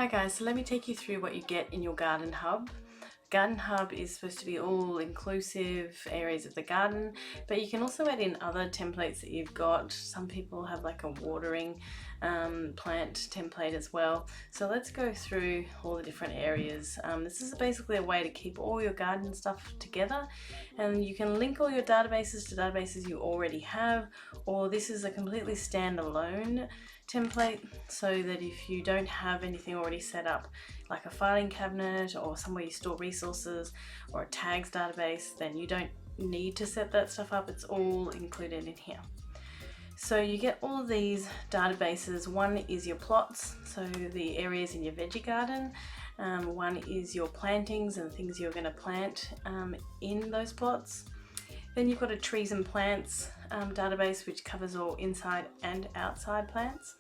Hi guys, so let me take you through what you get in your garden hub. Garden hub is supposed to be all inclusive areas of the garden, but you can also add in other templates that you've got. Some people have like a watering plant template as well. So let's go through all the different areas. This is basically a way to keep all your garden stuff together, and you can link all your databases to databases you already have, or this is a completely standalone template so that if you don't have anything already set up, like a filing cabinet or somewhere you store resources or a tags database, then you don't need to set that stuff up. It's all included in here. So you get all of these databases. One is your plots, so the areas in your veggie garden. One is your plantings and things you're going to plant in those plots. Then you've got a trees and plants database, which covers all inside and outside plants.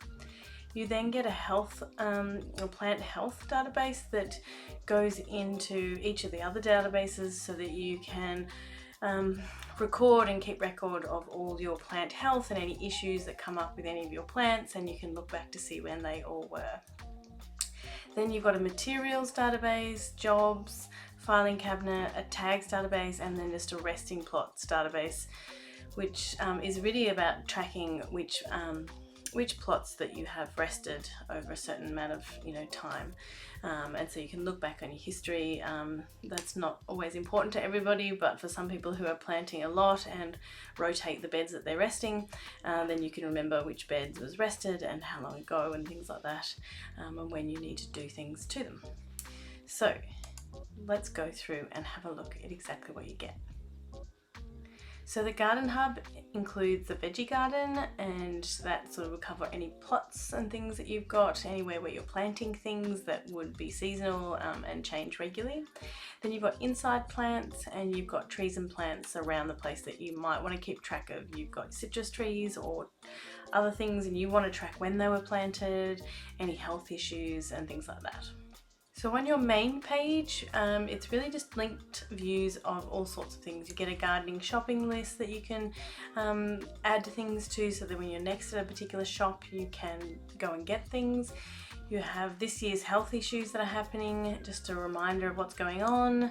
You then get a plant health database that goes into each of the other databases so that you can record and keep record of all your plant health and any issues that come up with any of your plants, and you can look back to see when they all were. Then you've got a materials database, jobs, filing cabinet, a tags database, and then just a resting plots database, which is really about tracking which plots that you have rested over a certain amount of time, and so you can look back on your history. That's not always important to everybody, but for some people who are planting a lot and rotate the beds that they're resting, then you can remember which beds was rested and how long ago and things like that, and when you need to do things to them. So let's go through and have a look at exactly what you get. So the garden hub includes the veggie garden, and that sort of will cover any plots and things that you've got, anywhere where you're planting things that would be seasonal and change regularly. Then you've got inside plants, and you've got trees and plants around the place that you might want to keep track of. You've got citrus trees or other things, and you want to track when they were planted, any health issues and things like that. So on your main page, it's really just linked views of all sorts of things. You get a gardening shopping list that you can add things to, so that when you're next at a particular shop, you can go and get things. You have this year's health issues that are happening, just a reminder of what's going on.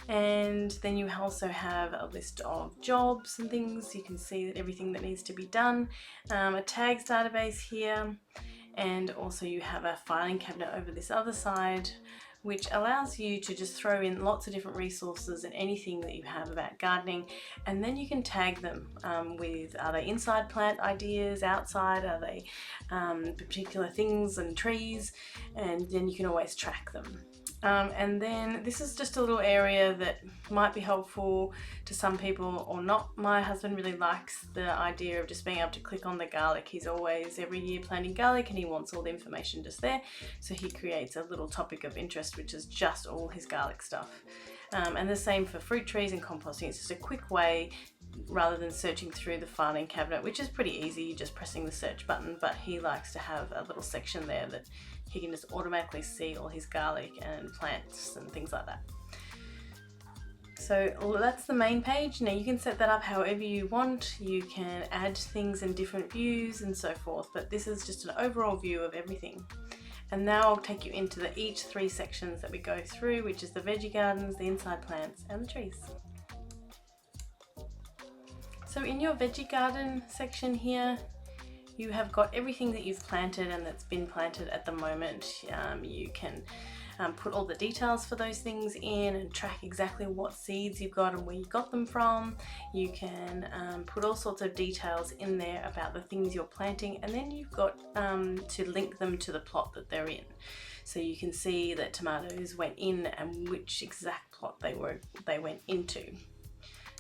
And then you also have a list of jobs and things. You can see that everything that needs to be done. A tags database here. And also you have a filing cabinet over this other side, which allows you to just throw in lots of different resources and anything that you have about gardening, and then you can tag them with, are they inside plant ideas, outside, are they particular things and trees, and then you can always track them. And then this is just a little area that might be helpful to some people or not. My husband really likes the idea of just being able to click on the garlic. He's always every year planting garlic, and he wants all the information just there. So he creates a little topic of interest, which is just all his garlic stuff. And the same for fruit trees and composting. It's just a quick way, rather than searching through the filing cabinet, which is pretty easy, just pressing the search button, but he likes to have a little section there that he can just automatically see all his garlic and plants and things like that. So that's the main page. Now you can set that up however you want. You can add things in different views and so forth, but this is just an overall view of everything. And now I'll take you into each 3 sections that we go through, which is the veggie gardens, the inside plants, and the trees. So in your veggie garden section here, you have got everything that you've planted and that's been planted at the moment. You can put all the details for those things in and track exactly what seeds you've got and where you got them from. You can put all sorts of details in there about the things you're planting, and then you've got to link them to the plot that they're in. So you can see that tomatoes went in and which exact plot they went into.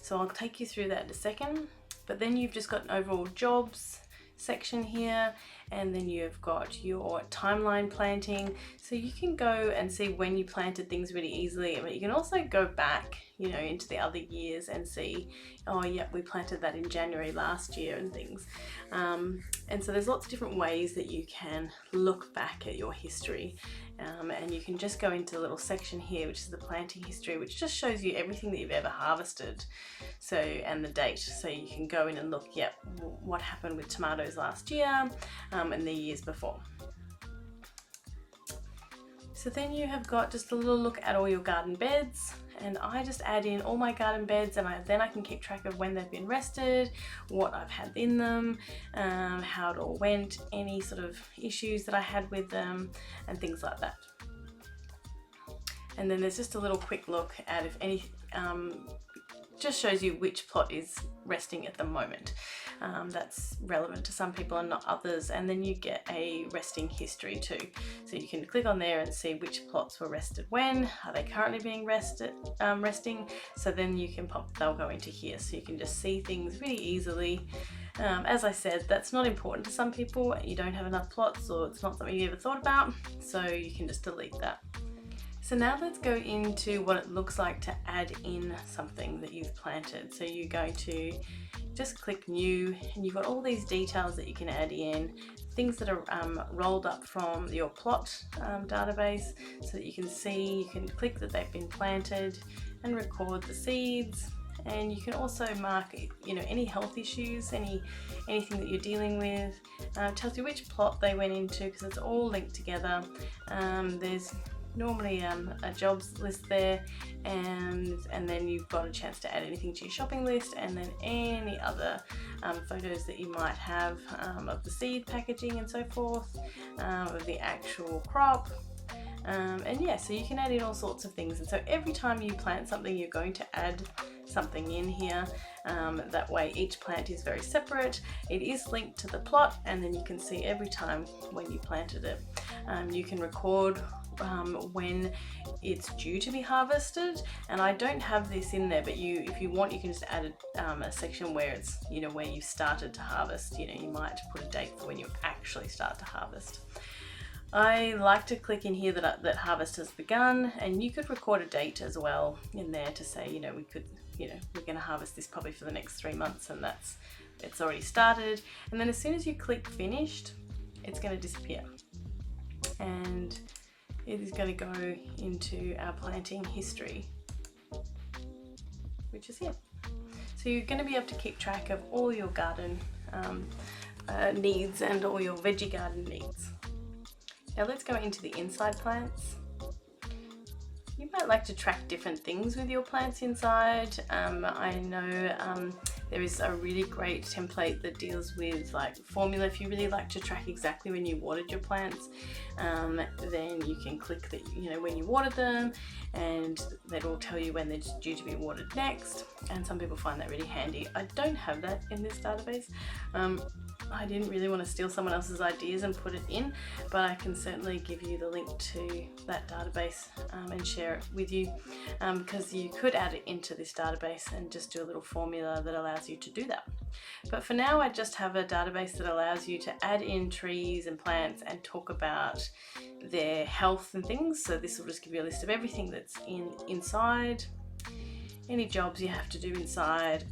So I'll take you through that in a second. But then you've just got an overall jobs section here, and then you've got your timeline planting, so you can go and see when you planted things really easily, but you can also go back into the other years and see, oh yeah, we planted that in January last year and things, and so there's lots of different ways that you can look back at your history, and you can just go into a little section here, which is the planting history, which just shows you everything that you've ever harvested, so, and the date, so you can go in and look, yep, what happened with tomatoes last year and the years before. So then you have got just a little look at all your garden beds, and I just add in all my garden beds, and then I can keep track of when they've been rested, what I've had in them, how it all went, any sort of issues that I had with them, and things like that. And then there's just a little quick look at if any, just shows you which plot is resting at the moment. That's relevant to some people and not others, and then you get a resting history too. So you can click on there and see which plots were rested when, are they currently being resting, so then you can they'll go into here, so you can just see things really easily. As I said, that's not important to some people. You don't have enough plots, or it's not something you ever thought about, so you can just delete that. So now let's go into what it looks like to add in something that you've planted. So you're going to just click new, and you've got all these details that you can add in, things that are rolled up from your plot database, so that you can see, you can click that they've been planted and record the seeds. And you can also mark, you know, any health issues, anything that you're dealing with. Tells you which plot they went into, because it's all linked together. There's normally a jobs list there, and then you've got a chance to add anything to your shopping list, and then any other photos that you might have of the seed packaging and so forth, of the actual crop. And yeah, so you can add in all sorts of things, and so every time you plant something, you're going to add something in here. That way each plant is very separate, it is linked to the plot, and then you can see every time when you planted it. You can record when it's due to be harvested, and I don't have this in there, but if you want, you can just add a section where it's, you know, where you started to harvest. You know, you might put a date for when you actually start to harvest. I like to click in here that harvest has begun, and you could record a date as well in there to say, you know, we're going to harvest this probably for the next 3 months, and it's already started. And then as soon as you click finished, it's going to disappear, and it is going to go into our planting history, which is here. So you're going to be able to keep track of all your garden needs and all your veggie garden needs. Now let's go into the inside plants. You might like to track different things with your plants inside. I know there is a really great template that deals with like formula. If you really like to track exactly when you watered your plants, then you can click that, you know, when you watered them, and that will tell you when they're due to be watered next. And some people find that really handy. I don't have that in this database. I didn't really want to steal someone else's ideas and put it in, but I can certainly give you the link to that database and share it with you, because you could add it into this database and just do a little formula that allows you to do that. But for now, I just have a database that allows you to add in trees and plants and talk about their health and things. So this will just give you a list of everything that's inside, any jobs you have to do inside,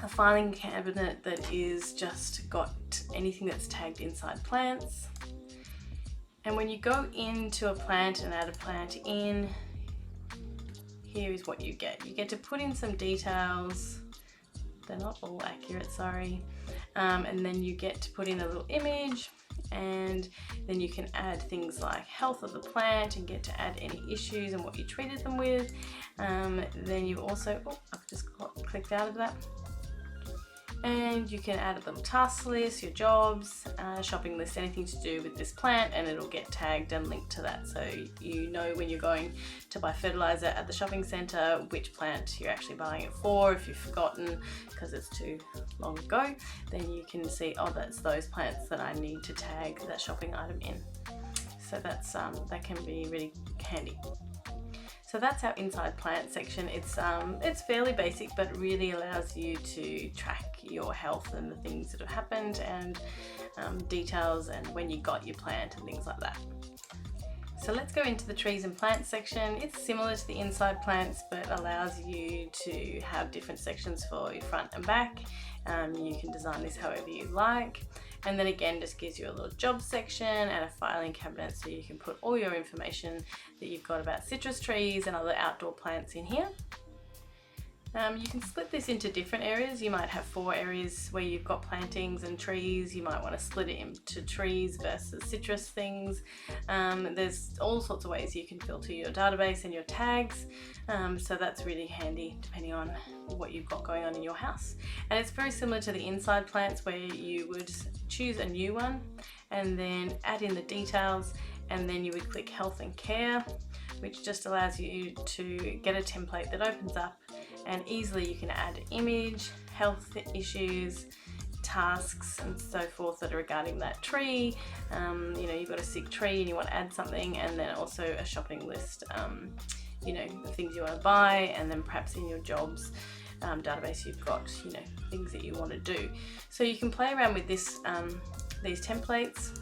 a filing cabinet that is just got anything that's tagged inside plants. And when you go into a plant and add a plant in, here is what you get. You get to put in some details. They're not all accurate, sorry. And then you get to put in a little image, and then you can add things like health of the plant and get to add any issues and what you treated them with. Then you also, I've just clicked out of that. And you can add a little task list, your jobs, shopping list, anything to do with this plant, and it'll get tagged and linked to that, so you know when you're going to buy fertilizer at the shopping centre which plant you're actually buying it for. If you've forgotten because it's too long ago, then you can see, oh, that's those plants that I need to tag that shopping item in. So that's that can be really handy. So that's our inside plant section. It's fairly basic, but really allows you to track your health and the things that have happened, and details and when you got your plant and things like that. So let's go into the trees and plants section. It's similar to the inside plants, but allows you to have different sections for your front and back. You can design this however you like. And then again, just gives you a little job section and a filing cabinet, so you can put all your information that you've got about citrus trees and other outdoor plants in here. You can split this into different areas. You might have 4 areas where you've got plantings and trees. You might want to split it into trees versus citrus things. There's all sorts of ways you can filter your database and your tags. So that's really handy depending on what you've got going on in your house. And it's very similar to the inside plants where you would choose a new one and then add in the details, and then you would click health and care, which just allows you to get a template that opens up, and easily you can add image, health issues, tasks and so forth that are regarding that tree. You know, you've got a sick tree and you want to add something, and then also a shopping list, you know, the things you want to buy, and then perhaps in your jobs database you've got, you know, things that you want to do. So you can play around with this, these templates.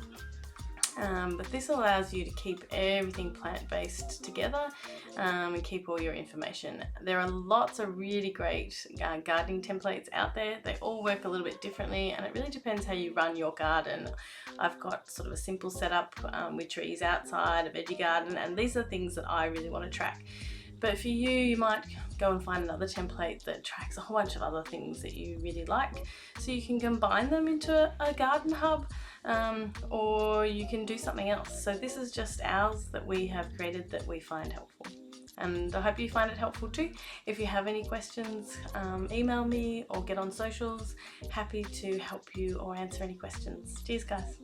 But this allows you to keep everything plant-based together and keep all your information. There are lots of really great gardening templates out there. They all work a little bit differently, and it really depends how you run your garden. I've got sort of a simple setup with trees outside, a veggie garden, and these are things that I really want to track. But for you, you might go and find another template that tracks a whole bunch of other things that you really like. So you can combine them into a garden hub, or you can do something else. So this is just ours that we have created that we find helpful. And I hope you find it helpful too. If you have any questions, email me or get on socials. Happy to help you or answer any questions. Cheers, guys.